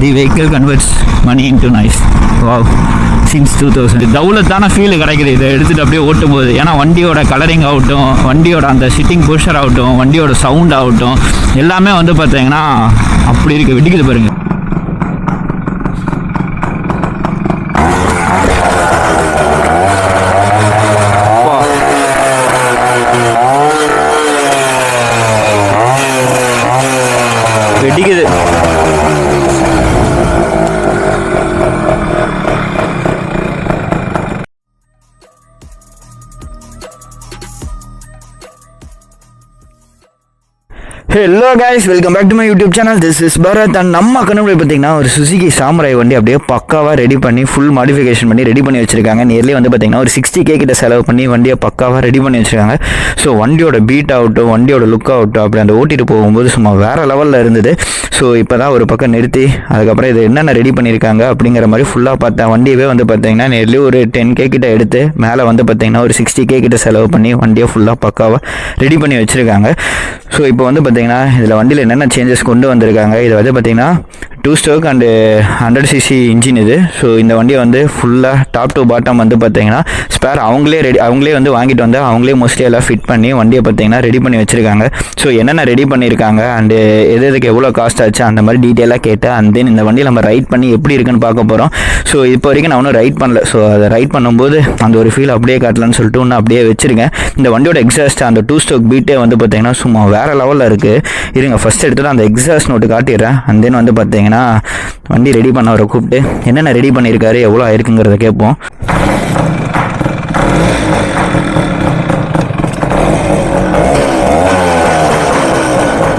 தி vehicle converts money into noise. Wow, since 2000 தௌலத்தான feel கிடைக்குது இதை எடுத்துகிட்டு அப்படியே ஓட்டும் போது. ஏன்னா வண்டியோட கலரிங் ஆகட்டும், வண்டியோட அந்த சிட்டிங் பொசிஷர் ஆகட்டும், வண்டியோட சவுண்ட் ஆகட்டும், எல்லாமே வந்து பார்த்தீங்கன்னா அப்படி இருக்குது, வெடிக்குது பாருங்கள். வெடிக்குது. Hello guys, welcome back to my YouTube channel. This is Bharath. And நம்ம கண்ணுக்குள்ள பார்த்தீங்கன்னா ஒரு சுசுகி சாமுராய் வண்டி அப்படியே பக்காவாக ரெடி பண்ணி ஃபுல் மாடிஃபிகேஷன் பண்ணி ரெடி பண்ணி வச்சிருக்காங்க. நியர்லி வந்து பார்த்தீங்கன்னா ஒரு 60K கிட்ட செலவு பண்ணி வண்டியை பக்காவாக ரெடி பண்ணி வச்சிருக்காங்க. ஸோ வண்டியோட பீட் ஆகட்டும், வண்டியோட லுக் ஆகட்டும், அப்படி அந்த ஓட்டிட்டு போகும்போது சும்மா வேறு லெவலில் இருந்தது. ஸோ இப்போ தான் ஒரு பக்கம் நிறுத்தி அதுக்கப்புறம் இது என்னென்ன ரெடி பண்ணியிருக்காங்க அப்படிங்கிற மாதிரி ஃபுல்லாக பார்த்தேன். வண்டியவே வந்து பார்த்தீங்கன்னா நியர்லி ஒரு 10K கிட்ட எடுத்து மேலே வந்து பார்த்தீங்கன்னா ஒரு 60K கிட்ட செலவு பண்ணி வண்டியை ஃபுல்லாக பக்காவாக ரெடி பண்ணி வச்சுருக்காங்க. ஸோ இப்போ வந்து பார்த்தீங்கன்னா இதில் வண்டியில் என்னென்ன சேஞ்சஸ் கொண்டு வந்திருக்காங்க. இது வந்து பார்த்தீங்கன்னா 2 ஸ்ட்ரோக் அண்டு 100cc இன்ஜின் இது. ஸோ இந்த வண்டியை வந்து ஃபுல்லாக டாப் டு பாட்டம் வந்து பார்த்தீங்கன்னா ஸ்பேர் அவங்களே வந்து வாங்கிட்டு வந்து அவங்களே மோஸ்ட்லி எல்லாம் ஃபிட் பண்ணி வண்டியை பார்த்தீங்கன்னா ரெடி பண்ணி வச்சுருக்காங்க. ஸோ என்னென்ன ரெடி பண்ணியிருக்காங்க அண்டு எதுக்கு எவ்வளோ காஸ்ட் ஆச்சு அந்த மாதிரி டீட்டெயிலாக கேட்டு அண்ட் தென் இந்த வண்டியை நம்ம ரைட் பண்ணி எப்படி இருக்குன்னு பார்க்க போகிறோம். ஸோ இப்போ வரைக்கும் நான் ஒன்றும் ரைட் பண்ணல. ஸோ அதை ரைட் பண்ணும்போது அந்த ஒரு ஃபீல் அப்படியே காட்டலான்னு சொல்லிட்டு ஒன்று அப்படியே வச்சுருக்கேன். இந்த வண்டியோட எக்ஸாஸ்ட் அந்த 2 ஸ்ட்ரோக் பீட்டே வந்து பார்த்தீங்கன்னா சும்மா வேறு லெவலில் இருக்குது. இருங்க ஃபஸ்ட் எடுத்துகிட்டு அந்த எக்ஸாஸ்ட் நோட்டு காட்டிடுறேன். அண்ட் தென் வந்து பார்த்தீங்கன்னா வண்டி ரெடி பண்ணவரை கூப்பிட்டு என்னென்ன ரெடி பண்ணியிருக்காரு, எவ்வளோ ஆயிருக்குங்கிறத கேட்போம்.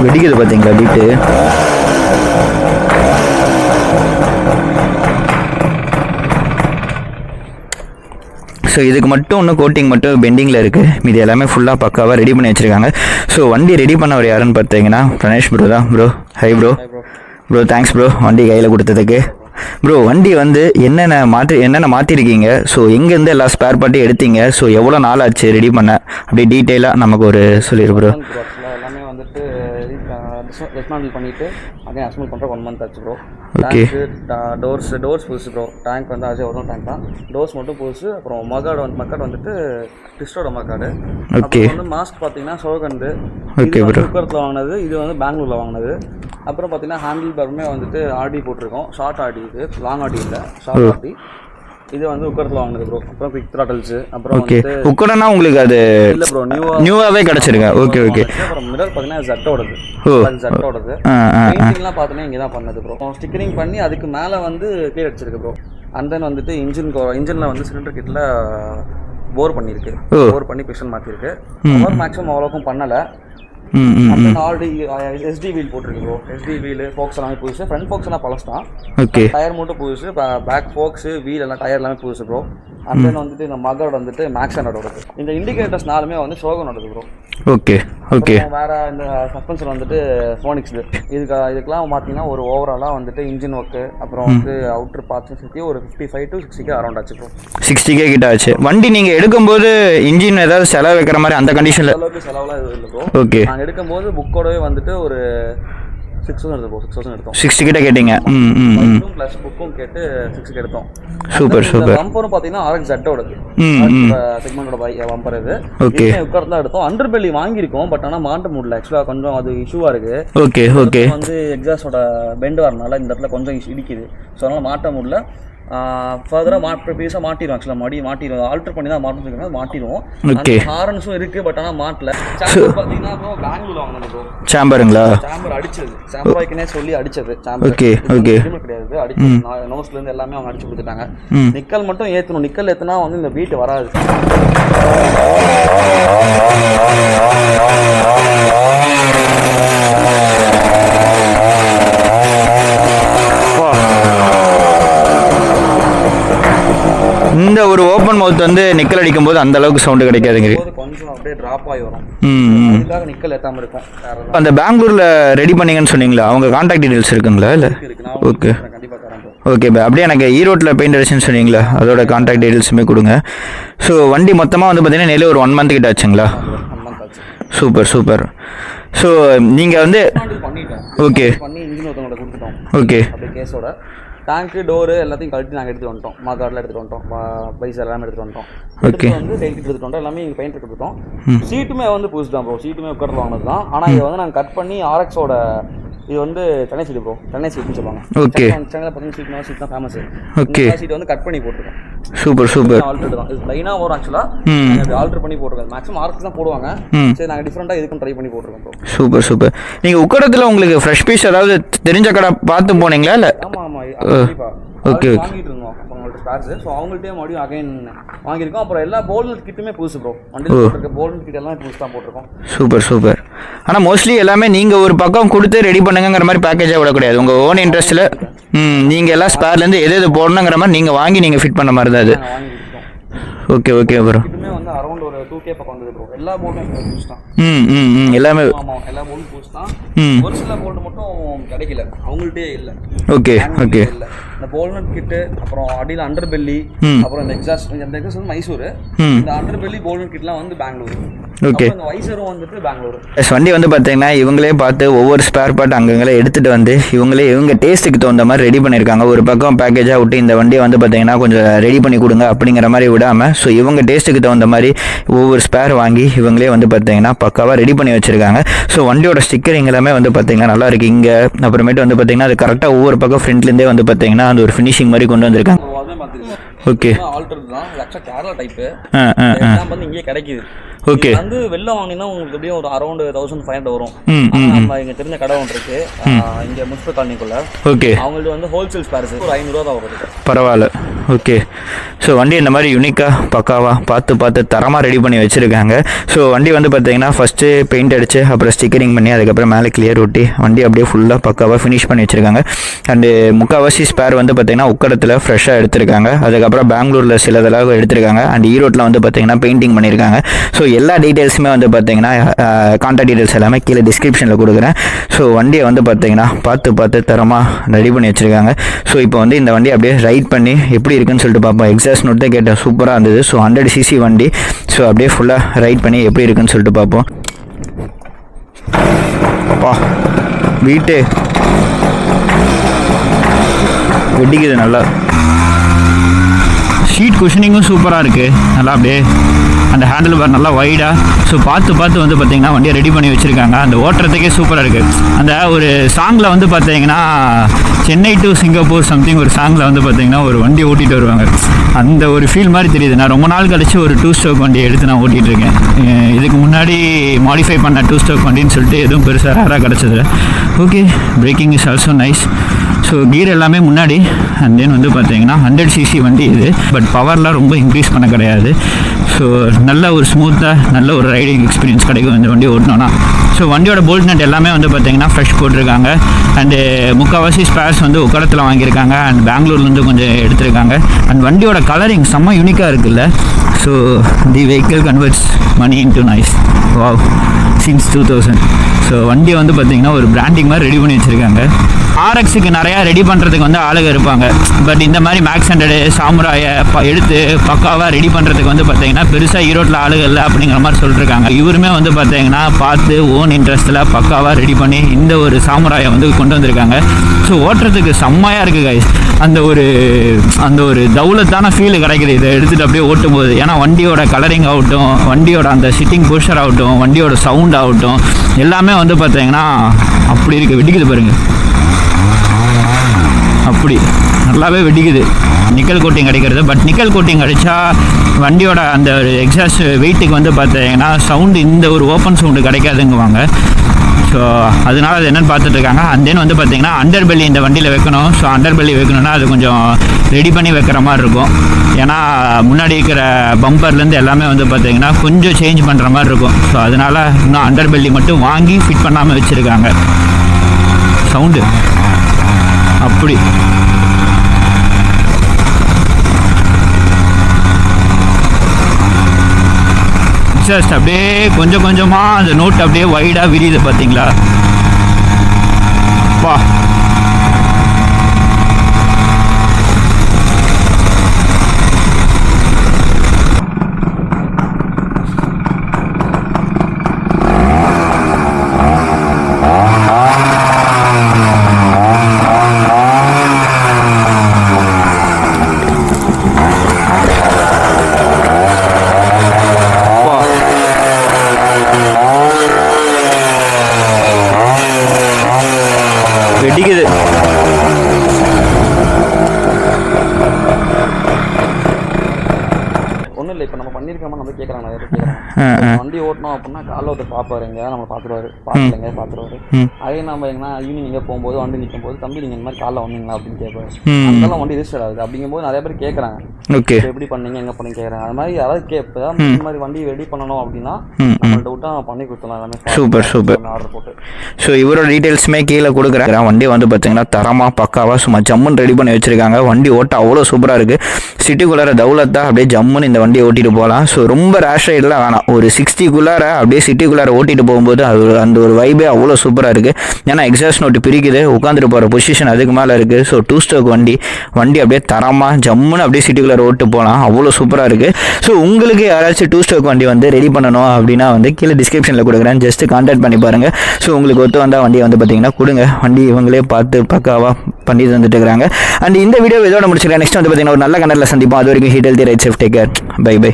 வெடிக்குது பார்த்தீங்களா பீட்டு. ஸோ இதுக்கு மட்டும் இன்னும் கோட்டிங் மட்டும் பெண்டிங்கில் இருக்குது. மீது எல்லாமே ஃபுல்லாக பக்காவாக ரெடி பண்ணி வச்சுருக்காங்க. ஸோ வண்டி ரெடி பண்ணவர் யாருன்னு பார்த்தீங்கன்னா பிரணேஷ் ப்ரோ தான். Bro hi bro. Bro thanks bro வண்டி கையில் கொடுத்ததுக்கு. ப்ரோ வண்டி வந்து என்னென்ன மாற்றிருக்கீங்க, ஸோ எங்கேருந்து எல்லா ஸ்பேர் பார்ட்டையும் எடுத்தீங்க, ஸோ எவ்வளோ நாள் ஆச்சு ரெடி பண்ண, அப்படியே டீட்டெயிலாக நமக்கு ஒரு சொல்லிடு ப்ரோ. எல்லாமே வந்துட்டு டிஸ்மேண்டில் பண்ணிவிட்டு அகைன் அசம்பிள் பண்ணுற 1 month ஆச்சு ப்ரோ. ஓகே. டோர்ஸ் புதுசு ப்ரோ. டேங்க் வந்து அதே ஒரு டேங்க் தான், டோர்ஸ் மட்டும் புதுசு. அப்புறம் மக்காடு வந்துட்டு டிஸ்டோட மக்காடு. ஓகே. வந்து மாஸ்க் பார்த்தீங்கன்னா சோகந்து. Okay bro. குக்கரத்தில் வாங்கினது, இது வந்து பெங்களூரில் வாங்கினது. அப்புறம் பார்த்தீங்கன்னா ஹேண்டில் பருமே வந்துட்டு ஆர்டி போட்டிருக்கோம். ஷார்ட் ஆர்டி, இது லாங் ஆர்டி இல்லை, ஷார்ட் ஆர்டி. இது வந்து உக்கரத்தில் வாங்கினது ப்ரோ. அப்புறம் குவிக் த்ராட்டல்ஸ். அப்புறம் ஓகே. உக்கரனா உங்களுக்கு அது இல்லை ப்ரோ, நியூவாகவே கிடச்சிருக்கா. Okay okay. அப்புறம் மிரர் பார்த்தீங்கன்னா ஜட்டோடது. ஜட்டோடது. பெயிண்டிங்லாம் பார்த்தீங்கன்னா இங்கே தான் பண்ணது ப்ரோ. ஸ்டிக்கரிங் பண்ணி அதுக்கு மேலே வந்து கிளியர் அடிச்சிருக்கு ப்ரோ. அண்ட் தென் வந்துட்டு இன்ஜினில் வந்து சிலிண்டர் கிட்டில் போர் பண்ணியிருக்கு. போர் பண்ணி பிஸ்டன் மாற்றிருக்கு. பவர் மேக்ஸிமம் அவ்வளோக்கும் பண்ணலை. ஆல்ரெடி SD வீல் போட்டிருக்கு ப்ரோ. SD வீல், ஃபோக்ஸ் எல்லாமே புதுசு. ஃப்ரண்ட் ஃபோக்ஸ் எல்லாம் பழசு தான். ஓகே. டயர் மட்டும் புதுசு. பேக் ஃபோக்ஸ், வீல் எல்லாம் டயர் எல்லாமே புதுசு ப்ரோ. அண்ட் தென் வந்துட்டு இந்த மகோட வந்துட்டு மேக்ஸனோட. இந்த இண்டிகேட்டர்ஸ் நாலுமே வந்து ஷோகனோடது ப்ரோ. Okay okay. வேற இந்த சஸ்பென்சர் வந்துட்டு ஃபோனிக்ஸ். இதுக்கெல்லாம் பார்த்தீங்கன்னா ஒரு ஓவராலாக வந்துட்டு இன்ஜின் ஒர்க்கு, அப்புறம் வந்து அவுட்டர் பார்ட்ஸ் சேர்த்து ஒரு 55 to 60K அரௌண்ட் ஆச்சு ப்ரோ. 60K கிட்ட ஆச்சு. வண்டி நீங்கள் எடுக்கும்போது இன்ஜின் ஏதாவது செலவு வைக்கிற மாதிரி அந்த கண்டிஷனில் அளவுக்கு செலவுலாம் எதுவும் இல்லை ப்ரோ. ஓகே. நாங்கள் எடுக்கும்போது புக்கோடவே வந்துட்டு ஒரு 6,000 எடுத்தோம். 6,000 எடுத்தோம். 60 கிட்ட கேட்டீங்க. ப்ளஸ் புக்கும் கேட்டு 6 எடுத்தோம். Super super. பம்பரும் பார்த்தீங்கன்னா RX ஜட்டோடது செக்மெண்டோட பம்பர் இது. ஓகே. உட்கார்ந்து தான் எடுத்தோம். அண்டர் பெல்லி வாங்கியிருக்கோம், பட் ஆனால் மாட்ட முடியல. ஆக்சுவலாக கொஞ்சம் அது இஷ்யூவாக இருக்கு. Okay okay. வந்து எக்ஸாஸ்டோட பெண்ட் வரனால இந்த இடத்துல கொஞ்சம் இடிக்குது. ஸோ அதனால் மாட்ட முடியல. ஃபர்தராக பீஸாக மாட்டிடுவோம். ஆக்சுவலாக மாட்டிடுவோம். ஆல்டர் பண்ணி தான் மாட்டணும், மாட்டிடுவோம். ஓகே. ஹாரன்ஸும் இருக்குது, பட் ஆனால் மாட்டல. சாம்பர் பார்த்தீங்கன்னா ப்ரோ பெங்களூர் வாங்கினது ப்ரோ. சாம்பருங்களா? சாம்பர் அடிச்சது, சாம்பர் வாய்க்குனே சொல்லி அடிச்சது. Sambar okay okay. கிடையாது, அடிச்சது. நோஸ்லேருந்து எல்லாமே அவங்க அடிச்சு கொடுத்துட்டாங்க. நிக்கல் மட்டும் ஏற்றணும். நிக்கல் ஏற்றினா வந்து இந்த பீட்டு வராது. இந்த ஒரு ஓப்பன் மவுத் வந்து நிக்கல் அடிக்கும் போது அந்த அளவுக்கு சவுண்ட் கிடைக்காதுங்க. கொஞ்சம் அப்படியே டிராப் ஆகி வரும். அதுக்காக நிக்கல் ஏத்தாம இருக்கும். அந்த பெங்களூர்ல ரெடி பண்ணீங்கன்னு சொன்னீங்களா, அவங்க கான்டாக்ட் டீடைல்ஸ் இருக்குங்களா? இல்ல ஓகே ஓகே. அப்படியே எனக்கு ஈரோட்டில் பெயிண்ட் அடிச்சுன்னு சொன்னீங்களா, அதோட கான்டாக்ட் டீடைல்ஸுமே கொடுங்க. ஸோ வண்டி மொத்தமாக வந்து பார்த்தீங்கன்னா நெல்லை ஒரு 1 month கிட்ட ஆச்சுங்களா? Super super. ஸோ நீங்கள் வந்து ஓகே ஓகே. அப்படியே கேஸோட டேங்க்கு டோரு எல்லாத்தையும் கழட்டி நாங்கள் எடுத்துகிட்டு வந்துட்டோம். மார்க்கார்டில் எடுத்துகிட்டு வந்துட்டோம். பைஸ் எல்லாமே எடுத்துகிட்டு வந்துட்டோம். ஓகே. வந்து பெயிண்ட் எடுத்துகிட்டு வந்துட்டோம். எல்லாமே இங்கே பெயிண்ட் எடுத்துட்டோம். சீட்டுமே வந்து புதுசு தான் ப்ரோ. சீட்டுமே உட்கார வாங்கினது தான். ஆனால் இதை வந்து நாங்கள் கட் பண்ணி ஆர்எக்ஸோட இது வந்து சென்னை சீட்டு ப்ரோ. சென்னை சீட்னு சொல்லுவாங்க. ஓகே. சென்னையில் பார்த்தீங்கன்னா சீட் தான் ஃபேமஸ். ஓகே. சீட் வந்து கட் பண்ணி போட்டுருக்கோம். Super super. ஆல்ட்ரேட் தான். இது லைனாக வரும் ஆக்சுவலாக. அப்படி ஆல்ட்ரேட் பண்ணி போட்டுருக்கோம். மேக்ஸிமம் ஆர்எக்ஸ் தான் போடுவாங்க. சரி நாங்கள் டிஃப்ரெண்ட்டாக இதுக்கும் ட்ரை பண்ணி போட்டுருக்கோம் ப்ரோ. Super super. நீங்கள் உக்கடத்தில் உங்களுக்கு ஃப்ரெஷ் பீஸ் ஏதாவது தெரிஞ்ச கடை பார்த்து போனீங்களா இல்லை? ஆமாம் ஆமாம் கண்டிப்பாக. ஓகே. வாங்கிட்டு இருந்தோம் அவங்கள்ட்ட ஸ்பேர்ஸ். ஸோ அவங்கள்ட்டே மறுபடியும் அகைன் வாங்கியிருக்கோம். அப்புறம் எல்லா போல்நட் கிட்டுமே புதுசு ப்ரோ. வண்டியில் போட்டிருக்க போல்நட் கிட் எல்லாம் புதுசு தான் போட்டிருக்கோம். Super super. ஆனால் மோஸ்ட்லி எல்லாமே நீங்கள் ஒரு பக்கம் கொடுத்து ரெடி பண்ணுங்கிற மாதிரி பேக்கேஜாக விடக்கூடாது. உங்கள் ஓன் இன்ட்ரெஸ்ட்டில் நீங்கள் எல்லாம் ஸ்பேர்லேருந்து எது போடணுங்கிற மாதிரி நீங்கள் வாங்கி நீங்கள் ஃபிட் பண்ண மாதிரி தான் அது. Okay okay bro. இதுமே வந்து அரௌண்ட் ஒரு 2K பக்கம் வந்தது ப்ரோ. எல்லா போல்டும் புதுசு தான். எல்லாமே. ஆமாம் எல்லா போல்டும் புதுசு தான். ஒரு சில போல்டு மட்டும் கிடைக்கல. அவங்கள்ட்டே இல்லை. Okay okay. இல்லை இந்த போல்நட் கிட்டு அப்புறம் அடியில் அண்டர் பெல்லி அப்புறம் இந்த எக்ஸாஸ்ட் வந்து மைசூர். இந்த அண்டர் பெல்லி போல்நட் கிட்லாம் வந்து பெங்களூர். ஓகே. இந்த வைசரும் வந்துட்டு பெங்களூர். வண்டி வந்து பார்த்தீங்கன்னா இவங்களே பார்த்து ஒவ்வொரு ஸ்பேர் பார்ட் அங்கங்களே எடுத்துகிட்டு வந்து இவங்க டேஸ்ட்டுக்கு தகுந்த மாதிரி ரெடி பண்ணியிருக்காங்க. ஒரு பக்கம் பேக்கேஜாக விட்டு இந்த வண்டியை வந்து பார்த்தீங்கன்னா கொஞ்சம் ரெடி பண்ணி கொடுங்க அப்படிங்கிற மாதிரி விடாமல் ஸோ இவங்க டேஸ்ட்டுக்கு தகுந்த மாதிரி ஒவ்வொரு ஸ்பேர் வாங்கி இவங்களே வந்து பார்த்தீங்கன்னா பக்காவாக ரெடி பண்ணி வச்சுருக்காங்க. ஸோ வண்டியோட ஸ்டிக்கரிங் எல்லாமே வந்து பார்த்தீங்கன்னா நல்லா இருக்குது. இங்கே அப்புறமேட்டு வந்து பார்த்தீங்கன்னா அது கரெக்டாக ஒவ்வொரு பக்கம் ஃப்ரண்ட்லேருந்தே வந்து பார்த்தீங்கன்னா அந்த ஒரு ஃபினிஷிங் மாதிரி கொண்டு வந்திருக்காங்க. ஓகே. ஆல்டர் தான். ஆக்சுவலாக கேரளா டைப்பு. வந்து இங்கே கிடைக்குது. ஓகே. வந்து வெளில வாங்கினா உங்களுக்கு எப்படியும் ஒரு அரௌண்ட் 1500 வரும். நம்ம இங்கே தெரிஞ்ச கடை ஒன்று இருக்கு இங்கே முனிசிபல் காலனிக்குள்ள. ஓகே. அவங்களுக்கு வந்து ஹோல்சேல் ஸ்பேர்ஸ் ஒரு 500 தான் வருது. பரவாயில்ல. ஓகே. ஸோ வண்டி இந்த மாதிரி யூனிக்காக பக்காவாக பார்த்து தரமாக ரெடி பண்ணி வச்சுருக்காங்க. ஸோ வண்டி வந்து பார்த்தீங்கன்னா ஃபஸ்ட்டு பெயிண்ட் அடித்து அப்புறம் ஸ்டிக்கரிங் பண்ணி அதுக்கப்புறம் மேலே கிளியர் ஒட்டி வண்டி அப்படியே ஃபுல்லாக பக்காவாக ஃபினிஷ் பண்ணி வச்சுருக்காங்க. அண்டு முக்கால்வாசி ஸ்பேர் வந்து பார்த்தீங்கன்னா உக்கடத்தில் ஃப்ரெஷ்ஷாக எடுத்திருக்காங்க. அதுக்கப்புறம் பெங்களூரில் சிலதெல்லாம் எடுத்திருக்காங்க. அண்ட் ஈரோட்டில் வந்து பார்த்தீங்கன்னா பெயிண்டிங் பண்ணியிருக்காங்க. ஸோ எல்லா டீட்டெயில்ஸுமே வந்து பார்த்தீங்கன்னா கான்டாக்ட் டீட்டெயில்ஸ் எல்லாமே கீழே டிஸ்கிரிப்ஷனில் கொடுக்குறேன். ஸோ வண்டியை வந்து பார்த்தீங்கன்னா பார்த்து தரமாக ரெடி பண்ணி வச்சுருக்காங்க. ஸோ இப்போ வந்து இந்த வண்டியை அப்படியே ரைட் பண்ணி எப்படி இருக்குன்னு சொல்லிட்டு பார்ப்போம். எக்ஸாஸ்ட் நோட் தான் கேட்டேன், சூப்பராக இருந்தது. ஸோ 100cc வண்டி. ஸோ அப்படியே ஃபுல்லாக ரைட் பண்ணி எப்படி இருக்குன்னு சொல்லிட்டு பார்ப்போம். வீட்டு வெட்டிக்குது நல்லா. ஷீட் குஷனிங்கும் சூப்பராக இருக்குது. நல்லா அப்படியே அந்த ஹேண்டில் பார் நல்லா வைடாக. ஸோ பார்த்து வந்து பார்த்தீங்கன்னா வண்டியை ரெடி பண்ணி வச்சுருக்காங்க. அந்த ஓட்டுறதுக்கே சூப்பராக இருக்குது. அந்த ஒரு சாங்கில் வந்து பார்த்தீங்கன்னா சென்னை டு சிங்கப்பூர் சம்திங் ஒரு சாங்கில் வந்து பார்த்தீங்கன்னா ஒரு வண்டி ஓட்டிகிட்டு வருவாங்க. அந்த ஒரு ஃபீல் மாதிரி தெரியுது. நான் ரொம்ப நாள் கழிச்சு ஒரு 2 ஸ்ட்ரோக் வண்டியை எடுத்து நான் ஓட்டிகிட்டு இருக்கேன். இதுக்கு முன்னாடி மாடிஃபை பண்ண 2 ஸ்ட்ரோக் வண்டின்னு சொல்லிட்டு எதுவும் பெருசாக ரேராக கிடச்சதில்ல. ஓகே. Braking is also nice. So gear எல்லாமே முன்னாடி. அண்ட் தென் வந்து பார்த்தீங்கன்னா 100cc வண்டி இது. பட் பவர்லாம் ரொம்ப இன்க்ரீஸ் பண்ண கிடையாது. ஸோ நல்ல ஒரு ஸ்மூத்தாக நல்ல ஒரு ரைடிங் எக்ஸ்பீரியன்ஸ் கிடைக்கும் இந்த வண்டி ஓட்டினோன்னா. ஸோ வண்டியோட போல்ட் நட் எல்லாமே வந்து பார்த்தீங்கன்னா ஃப்ரெஷ் போட்டிருக்காங்க. அண்டு முக்கால்வாசி ஸ்பேர்ஸ் வந்து உக்கடத்தில் வாங்கியிருக்காங்க. அண்ட் பெங்களூர்லேருந்து கொஞ்சம் எடுத்திருக்காங்க. அண்ட் வண்டியோட கலரிங் செம்ம யூனிக்காக இருக்குல்ல. So the vehicle converts money into nice. Wow. Since 2000. So வண்டியை வந்து பார்த்தீங்கன்னா ஒரு பிராண்டிங் மாதிரி ரெடி பண்ணி வச்சுருக்காங்க. ஆர்எக்ஸுக்கு நிறையா ரெடி பண்ணுறதுக்கு வந்து ஆளுங்க இருப்பாங்க. பட் இந்த மாதிரி மேக்ஸ் 100 சாமுராயை எடுத்து பக்காவாக ரெடி பண்ணுறதுக்கு வந்து பார்த்தீங்கன்னா பெருசாக ஈரோட்டில் ஆளுங்க இல்லை அப்படிங்கிற மாதிரி சொல்லியிருக்காங்க. இவருமே வந்து பார்த்தீங்கன்னா பார்த்து ஓன் இன்ட்ரெஸ்ட்டில் பக்காவாக ரெடி பண்ணி இந்த ஒரு சாமுராயை வந்து கொண்டு வந்திருக்காங்க. ஸோ ஓட்டுறதுக்கு செம்மையாக இருக்குது கைஸ். அந்த ஒரு தௌலத்தான ஃபீல் கிடைக்குது இதை எடுத்துகிட்டு அப்படியே ஓட்டும் போது. ஏன்னா வண்டியோட கலரிங் ஆகட்டும், வண்டியோட அந்த சிட்டிங் பொசிஷர் ஆகட்டும், வண்டியோட சவுண்ட் ஆகட்டும், எல்லாமே வந்து பார்த்தீங்கன்னா அப்படி இருக்குது. வெடிக்குது பாருங்கள். அப்படி நல்லாவே வெடிக்குது. நிக்கல் கோட்டிங் அடிக்கிறது. பட் நிக்கல் கோட்டிங் அடித்தா வண்டியோட அந்த எக்ஸாஸ்ட் வெயிட்டுக்கு வந்து பார்த்தீங்கன்னா சவுண்டு இந்த ஒரு ஓப்பன் சவுண்டு கிடைக்காதுங்குவாங்க. ஸோ அதனால் அது என்னென்னு பார்த்துட்ருக்காங்க. அண்ட் தென் வந்து பார்த்தீங்கன்னா அண்டர் பெல்லி இந்த வண்டியில் வைக்கணும். ஸோ அண்டர் பெல்லி வைக்கணும்னா அது கொஞ்சம் ரெடி பண்ணி வைக்கிற மாதிரி இருக்கும். ஏன்னா முன்னாடி இருக்கிற பம்பர்லேருந்து எல்லாமே வந்து பார்த்தீங்கன்னா கொஞ்சம் சேஞ்ச் பண்ணுற மாதிரி இருக்கும். ஸோ அதனால் இன்னும் அண்டர் பெல்லி மட்டும் வாங்கி ஃபிட் பண்ணாமல் வச்சுருக்காங்க. சவுண்டு அப்படி ஜஸ்ட் அப்படியே கொஞ்சம் கொஞ்சமாக அந்த நோட் அப்படியே வைடாக விரியுது பார்த்தீங்களா. வா. வண்டி ஓட்டணும் அப்படின்னா காலைல ஒருத்தர் பார்ப்பாரு, எங்கேயாவது நம்ம பார்த்துருவாரு, பார்க்கல எங்கேயாவது பார்த்துருவாரு. அதே நம்ம எங்கன்னா ஈவினிங் எங்கே போகும்போது வண்டி நிற்கும் போது தம்பி நீங்கள் இந்த மாதிரி காலைல வந்தீங்களா அப்படின்னு கேட்பாரு. அதெல்லாம் வண்டி ரிஜிஸ்டர் ஆகுது. அப்படிங்கும்போது நிறைய பேர் கேட்குறாங்க, ஓகே எப்படி பண்ணீங்க எங்கே பண்ணி கேட்குறாங்க. அது மாதிரி யாராவது கேட்பேன் இந்த மாதிரி வண்டி ரெடி பண்ணணும் அப்படின்னா நம்மள்ட்ட விட்டா பண்ணி கொடுத்துலாம் எல்லாமே. Super super. ஆர்டர் போட்டு ஸோ இவரோட டீட்டெயில்ஸுமே கீழே கொடுக்குறேன். வண்டி வந்து பார்த்தீங்கன்னா தரமாக பக்காவாக சும்மா ஜம்முன்னு ரெடி பண்ணி வச்சுருக்காங்க. வண்டி ஓட்ட அவ்வளோ சூப்பராக இருக்குது. சிட்டிக்குள்ளார தௌலத்தாக அப்படியே ஜம்முன்னு இந்த வண்டியை ஓட்டிட்டு போகலாம். ஸோ ரொம்ப ரேஷ் ரைடெலாம் வேணாம், ஒரு 60குள்ளார அப்படியே சிட்டிக்குள்ளார ஓட்டிட்டு போகும்போது அது அந்த ஒரு வைபே அவ்வளோ சூப்பராக இருக்குது. ஏன்னா எக்ஸாஸ்ட் நோட்டு பிரிக்குது, உட்காந்துட்டு போகிற பொசிஷன் அதுக்கு மேலே இருக்குது. ஸோ 2 ஸ்ட்ரோக் வண்டி அப்படியே தரமாக ஜம்முன்னு அப்படியே சிட்டிக்குள்ளார ஓட்டு போகலாம், அவ்வளோ சூப்பராக இருக்குது. ஸோ உங்களுக்கு யாராச்சும் 2 ஸ்ட்ரோக் வண்டி வந்து ரெடி பண்ணணும் அப்படின்னா வந்து கீழே டிஸ்கிரிப்ஷனில் கொடுக்குறேன், ஜஸ்ட் கான்டாக்ட் பண்ணி பாருங்கள். ஸோ உங்களுக்கு ஒத்து வந்தால் வண்டியை வந்து பார்த்தீங்கன்னா கொடுங்க, வண்டி இவங்களே பார்த்து பக்காவாக பண்ணி தந்துட்டு இருக்கிறாங்க. அண்ட் இந்த வீடியோ இதோட முடிச்சிருக்கேன். நெக்ஸ்ட் வந்து பார்த்தீங்கன்னா ஒரு நல்ல கண்டென்ட்ல சந்திப்போம். அது வரைக்கும் eat healthy ride safe, take care, bye by.